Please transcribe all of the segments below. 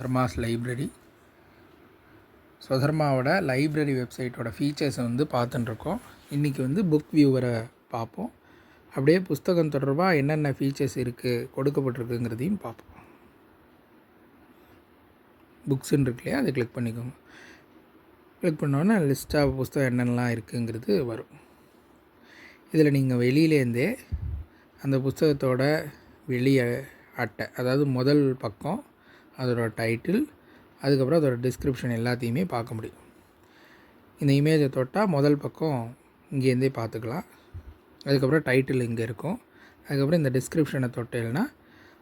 ஸ்வதர்மாஸ் library. ஸ்வதர்மாவோட library வெப்சைட்டோட ஃபீச்சர்ஸை வந்து பார்த்துட்டுருக்கோம். இன்றைக்கி வந்து புக் வியூவரை பார்ப்போம். அப்படியே புஸ்தகம் தொடர்பாக என்னென்ன ஃபீச்சர்ஸ் இருக்குது கொடுக்கப்பட்டிருக்குங்கிறதையும் பார்ப்போம். புக்ஸுன்னு இருக்கு இல்லையா, அதை கிளிக் பண்ணிக்கோங்க. கிளிக் பண்ணோன்னே லிஸ்ட்டாக புஸ்தகம் என்னென்னலாம் இருக்குங்கிறது வரும். இதில் நீங்கள் வெளியிலேருந்தே அந்த புஸ்தகத்தோட வெளியே அட்டை, அதாவது முதல் பக்கம், அதோட டைட்டில், அதுக்கப்புறம் அதோட டிஸ்கிரிப்ஷன் எல்லாத்தையுமே பார்க்க முடியும். இந்த இமேஜை தொட்டால் முதல் பக்கம் இங்கேருந்தே பார்த்துக்கலாம். அதுக்கப்புறம் டைட்டில் இங்கே இருக்கும். அதுக்கப்புறம் இந்த டிஸ்கிரிப்ஷனை தொட்டேன்னா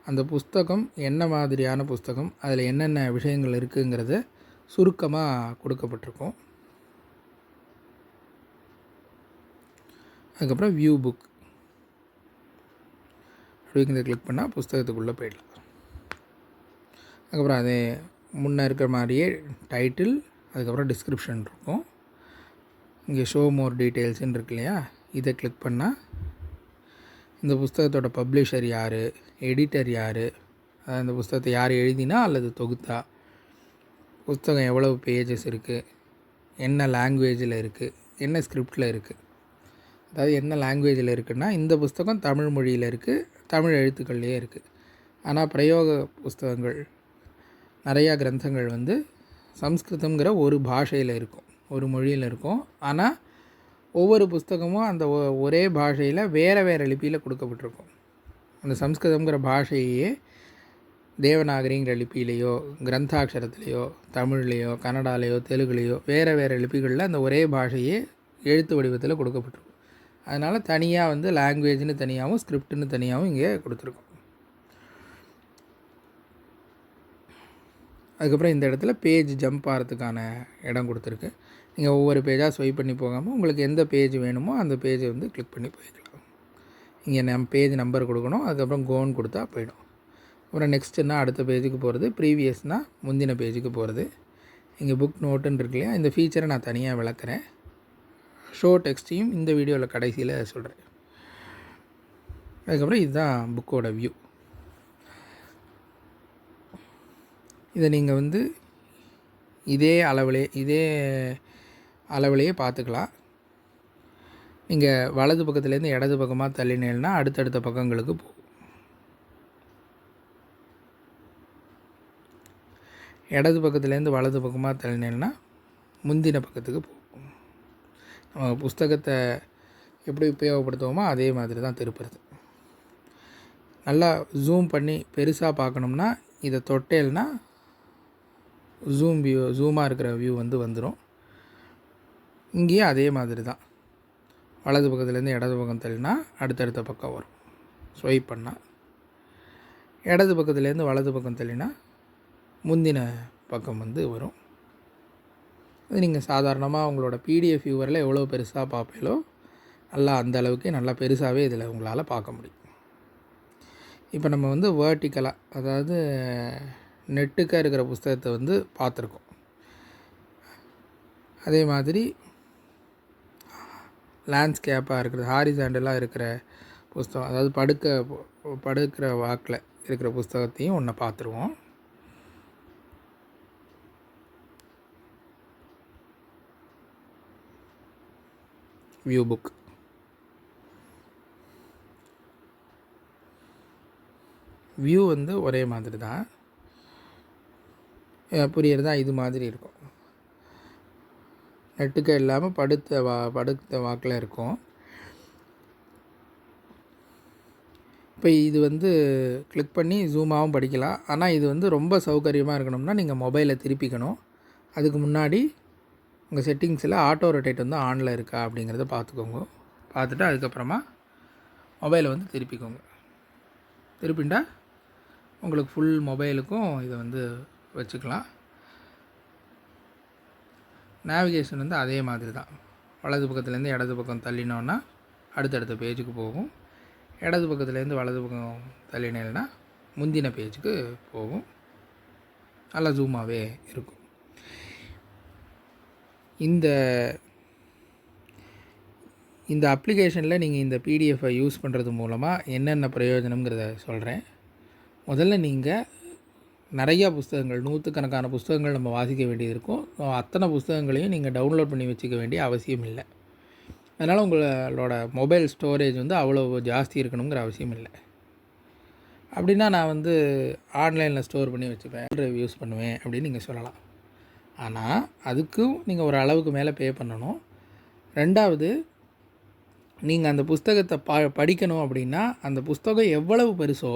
அந்த புஸ்தகம் என்ன மாதிரியான புஸ்தகம், அதில் என்னென்ன விஷயங்கள் இருக்குங்கிறத சுருக்கமாக கொடுக்கப்பட்டிருக்கும். அதுக்கப்புறம் வியூ புக் அப்படிங்கிறத கிளிக் பண்ணால் புஸ்தகத்துக்குள்ளே போயிடலாம். அதுக்கப்புறம் அதே முன்னே இருக்கிற மாதிரியே டைட்டில், அதுக்கப்புறம் டிஸ்கிரிப்ஷன் இருக்கும். இங்கே ஷோ மோர் டீட்டெயில்ஸுன்னு இருக்கு இல்லையா, இதை கிளிக் பண்ணால் இந்த புஸ்தகத்தோட பப்ளிஷர் யார், எடிட்டர் யார், அந்த புஸ்தகத்தை யார் எழுதினா அல்லது தொகுத்தா, புஸ்தகம் எவ்வளவு பேஜஸ் இருக்குது, என்ன லாங்குவேஜில் இருக்குது, என்ன ஸ்கிரிப்டில் இருக்குது. அதாவது என்ன லாங்குவேஜில் இருக்குதுன்னா, இந்த புஸ்தகம் தமிழ் மொழியில் இருக்குது, தமிழ் எழுத்துக்கள்லேயே இருக்குது. ஆனால் பிரயோக புஸ்தகங்கள் நிறையா கிரந்தங்கள் வந்து சம்ஸ்கிருதங்கிற ஒரு பாஷையில் இருக்கும், ஒரு மொழியில் இருக்கும். ஆனால் ஒவ்வொரு புஸ்தகமும் அந்த ஒரே பாஷையில் வேறு வேறு லிபியில் கொடுக்கப்பட்டிருக்கும். அந்த சம்ஸ்கிருதங்கிற பாஷையே தேவநாகரிங்கிற லிபியிலையோ, கிரந்தாட்சரத்துலேயோ, தமிழ்லேயோ, கன்னடாலேயோ, தெலுங்குலேயோ, வேறு வேறு லிபிகளில் அந்த ஒரே பாஷையே எழுத்து வடிவத்தில் கொடுக்கப்பட்டிருக்கும். அதனால் தனியாக வந்து லாங்குவேஜ்னு தனியாகவும் ஸ்கிரிப்டுன்னு தனியாகவும் இங்கே கொடுத்துருக்கோம். அதுக்கப்புறம் இந்த இடத்துல பேஜ் ஜம்ப் ஆகிறதுக்கான இடம் கொடுத்துருக்கு. நீங்கள் ஒவ்வொரு பேஜாக ஸ்வைப் பண்ணி போகாமல் உங்களுக்கு எந்த பேஜ் வேணுமோ அந்த பேஜை வந்து கிளிக் பண்ணி போய்க்கலாம். இங்கே பேஜ் நம்பர் கொடுக்கணும். அதுக்கப்புறம் கோன்னு கொடுத்தா போயிடும். அப்புறம் நெக்ஸ்ட்டுன்னா அடுத்த பேஜுக்கு போகிறது, ப்ரீவியஸ்னால் முந்தின பேஜுக்கு போகிறது. இங்கே புக் நோட்டுன்னு இருக்கு இல்லையா, இந்த ஃபீச்சரை நான் தனியாக விளக்குறேன். ஷோ டெக்ஸ்ட்டையும் இந்த வீடியோவில் கடைசியில் சொல்கிறேன். அதுக்கப்புறம் இதுதான் புக்கோட வியூ. இதை நீங்கள் வந்து இதே அளவுலேயே பார்த்துக்கலாம். நீங்கள் வலது பக்கத்துலேருந்து இடது பக்கமாக தள்ளினேன்னா அடுத்தடுத்த பக்கங்களுக்கு போகும். இடது பக்கத்துலேருந்து வலது பக்கமாக தள்ளினேன்னா முந்தின பக்கத்துக்கு போகும். நம்ம புஸ்தகத்தை எப்படி உபயோகப்படுத்துவோமோ அதே மாதிரி தான் திருப்புறது. நல்லா ஜூம் பண்ணி பெருசாக பார்க்கணும்னா இதை தொட்டேல்னா ஜூமாக இருக்கிற வியூ வந்துடும். இங்கேயும் அதே மாதிரி தான். வலது பக்கத்துலேருந்து இடது பக்கம் தள்ளினா அடுத்தடுத்த பக்கம் வரும். ஸ்வைப் பண்ணால் இடது பக்கத்துலேருந்து வலது பக்கம் தள்ளினா முந்தின பக்கம் வரும். அது நீங்கள் சாதாரணமாக உங்களோட பிடிஎஃப் வியூவரில் எவ்வளோ பெருசாக பார்ப்பீங்களோ நல்லா அந்த அளவுக்கு நல்லா பெருசாகவே இதில் உங்களால் பார்க்க முடியும். இப்போ நம்ம வேர்ட்டிக்கலாக, அதாவது நெட்டுக்காக இருக்கிற புஸ்தகத்தை பார்த்துருக்கோம். அதே மாதிரி லேண்ட்ஸ்கேப்பாக இருக்கிற ஹாரிசாண்டலாக இருக்கிற புஸ்தகம், அதாவது படுக்கிற வாக்கில் இருக்கிற புஸ்தகத்தையும் ஒன்று பார்த்துருவோம். View book. வியூ ஒரே மாதிரி தான், புரியுறதா? இது மாதிரி இருக்கும். நெட்டுக்க இல்லாமல் படுத்த வாக்கில் இருக்கும். இப்போ இது கிளிக் பண்ணி ஜூமாகவும் படிக்கலாம். ஆனால் இது ரொம்ப சௌகரியமாக இருக்கணும்னா நீங்கள் மொபைலை திருப்பிக்கணும். அதுக்கு முன்னாடி உங்கள் செட்டிங்ஸில் ஆட்டோ ரொட்டேட் ஆனில் இருக்கா அப்படிங்கிறத பார்த்துக்கோங்க. பார்த்துட்டு அதுக்கப்புறமா மொபைலை திருப்பிக்கோங்க. திருப்பிண்டா உங்களுக்கு ஃபுல் மொபைலுக்கும் இதை வச்சுக்கலாம். நேவிகேஷன் அதே மாதிரி தான். வலது பக்கத்துலேருந்து இடது பக்கம் தள்ளினோன்னா அடுத்தடுத்த பேஜுக்கு போகும். இடது பக்கத்துலேருந்து வலது பக்கம் தள்ளினேன்னா முந்தின பேஜுக்கு போகும். நல்லா ஜூமாகவே இருக்கும். இந்த அப்ளிகேஷனில் நீங்கள் இந்த பிடிஎஃப்பை யூஸ் பண்ணுறது மூலமாக என்னென்ன பிரயோஜனங்கிறத சொல்கிறேன். முதல்ல நீங்கள் நிறையா புஸ்தகங்கள், நூற்றுக்கணக்கான புஸ்தகங்கள் நம்ம வாசிக்க வேண்டியது இருக்கும். அத்தனை புஸ்தகங்களையும் நீங்கள் டவுன்லோட் பண்ணி வச்சுக்க வேண்டிய அவசியம் இல்லை. அதனால் உங்களோட மொபைல் ஸ்டோரேஜ் வந்து அவ்வளோ ஜாஸ்தி இருக்கணுங்கிற அவசியம் இல்லை. அப்படின்னா நான் வந்து ஆன்லைனில் ஸ்டோர் பண்ணி வச்சுப்பேன், ட்ரைவ் யூஸ் பண்ணுவேன் அப்படின்னு நீங்கள் சொல்லலாம். ஆனால் அதுக்கும் நீங்கள் ஒரு அளவுக்கு மேலே பே பண்ணணும். ரெண்டாவது, நீங்கள் அந்த புஸ்தகத்தை படிக்கணும் அப்படின்னா அந்த புஸ்தகம் எவ்வளவு பெருசோ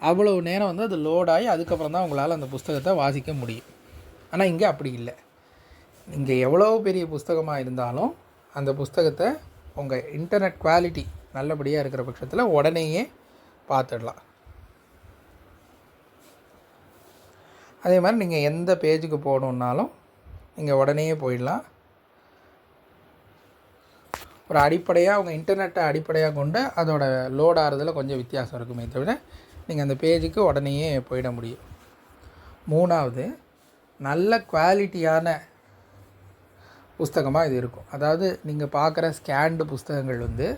அவ்வளவு நேரம் வந்து அது லோடாகி அதுக்கப்புறம் தான் உங்களால் அந்த புஸ்தகத்தை வாசிக்க முடியும். ஆனால் இங்கே அப்படி இல்லை. இங்கே எவ்வளோ பெரிய புஸ்தகமாக இருந்தாலும் அந்த புஸ்தகத்தை உங்கள் இன்டர்நெட் குவாலிட்டி நல்லபடியாக இருக்கிற பட்சத்தில் உடனேயே பார்த்துடலாம். அதே மாதிரி நீங்கள் எந்த பேஜுக்கு போகணுன்னாலும் நீங்கள் உடனேயே போயிடலாம். ஒரு அடிப்படையாக உங்கள் இன்டர்நெட்டை அடிப்படையாக கொண்டு அதோட லோட் ஆகிறதுல கொஞ்சம் வித்தியாசம் இருக்குமே தவிர நீங்கள் அந்த பேஜுக்கு உடனேயே போயிட முடியும். மூணாவது, நல்ல குவாலிட்டியான புஸ்தகமாக இது இருக்கும். அதாவது நீங்கள் பார்க்குற ஸ்கேன்டு புஸ்தகங்கள் வந்து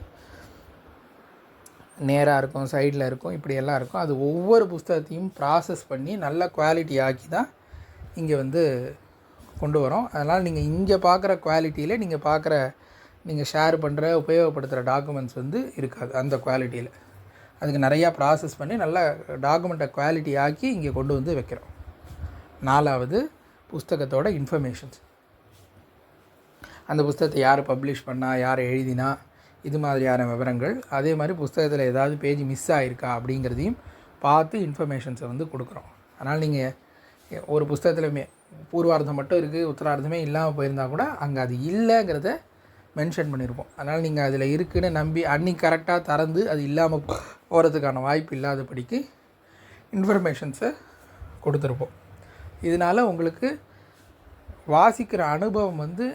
நேராக இருக்கும், சைடில் இருக்கும், இப்படியெல்லாம் இருக்கும். அது ஒவ்வொரு புஸ்தகத்தையும் ப்ராசஸ் பண்ணி நல்ல குவாலிட்டி ஆக்கி தான் இங்கே வந்து கொண்டு வரோம். அதனால் நீங்கள் இங்கே பார்க்குற குவாலிட்டியில் நீங்கள் ஷேர் பண்ணுற உபயோகப்படுத்துகிற டாக்குமெண்ட்ஸ் வந்து இருக்காது அந்த குவாலிட்டியில். அதுக்கு நிறையா ப்ராசஸ் பண்ணி நல்ல டாக்குமெண்ட்டை குவாலிட்டி ஆக்கி இங்கே கொண்டு வந்து வைக்கிறோம். நாலாவது, புஸ்தகத்தோட இன்ஃபர்மேஷன்ஸ். அந்த புஸ்தகத்தை யார் பப்ளிஷ் பண்ணா, யார் எழுதினா, இது மாதிரியான விவரங்கள். அதே மாதிரி புஸ்தகத்தில் ஏதாவது பேஜ் மிஸ் ஆகிருக்கா அப்படிங்கிறதையும் பார்த்து இன்ஃபர்மேஷன்ஸை வந்து கொடுக்குறோம். அதனால் நீங்கள் ஒரு புஸ்தகத்தில் பூர்வார்த்தம் மட்டும் இருக்குது, உத்தரார்த்தமே இல்லாமல் போயிருந்தால் கூட அங்கே அது இல்லைங்கிறத மென்ஷன் பண்ணியிருப்போம். அதனால் நீங்கள் அதில் இருக்குதுன்னு நம்பி அன்றைக்கி கரெக்டாக திறந்து அது இல்லாமல் போகிறதுக்கான வாய்ப்பு இல்லாதபடிக்கு இன்ஃபர்மேஷன்ஸை கொடுத்துருப்போம். இதனால் உங்களுக்கு வாசிக்கிற அனுபவம் வந்து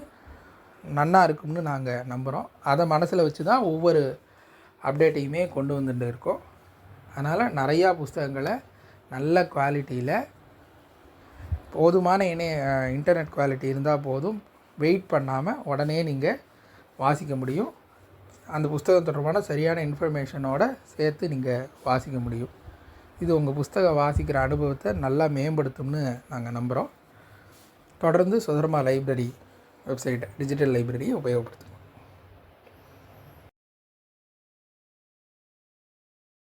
நன்னா இருக்கும்னு நாங்கள் நம்புகிறோம். அதை மனசில் வச்சு தான் ஒவ்வொரு அப்டேட்டையுமே கொண்டு வந்துட்டு இருக்கோம். அதனால் நிறையா புஸ்தகங்களை நல்ல குவாலிட்டியில், போதுமான இன்டர்நெட் குவாலிட்டி இருந்தால் போதும், வெயிட் பண்ணாமல் உடனே நீங்கள் வாசிக்க முடியும். அந்த புஸ்தகம் தொடர்பான சரியான இன்ஃபர்மேஷனோடு சேர்த்து நீங்கள் வாசிக்க முடியும். இது உங்கள் புஸ்தகம் வாசிக்கிற அனுபவத்தை நல்லா மேம்படுத்தும்னு நாங்கள் நம்புகிறோம். தொடர்ந்து சுதர்மா லைப்ரரி வெப்சைட், டிஜிட்டல் லைப்ரரியை உபயோகப்படுத்தும்.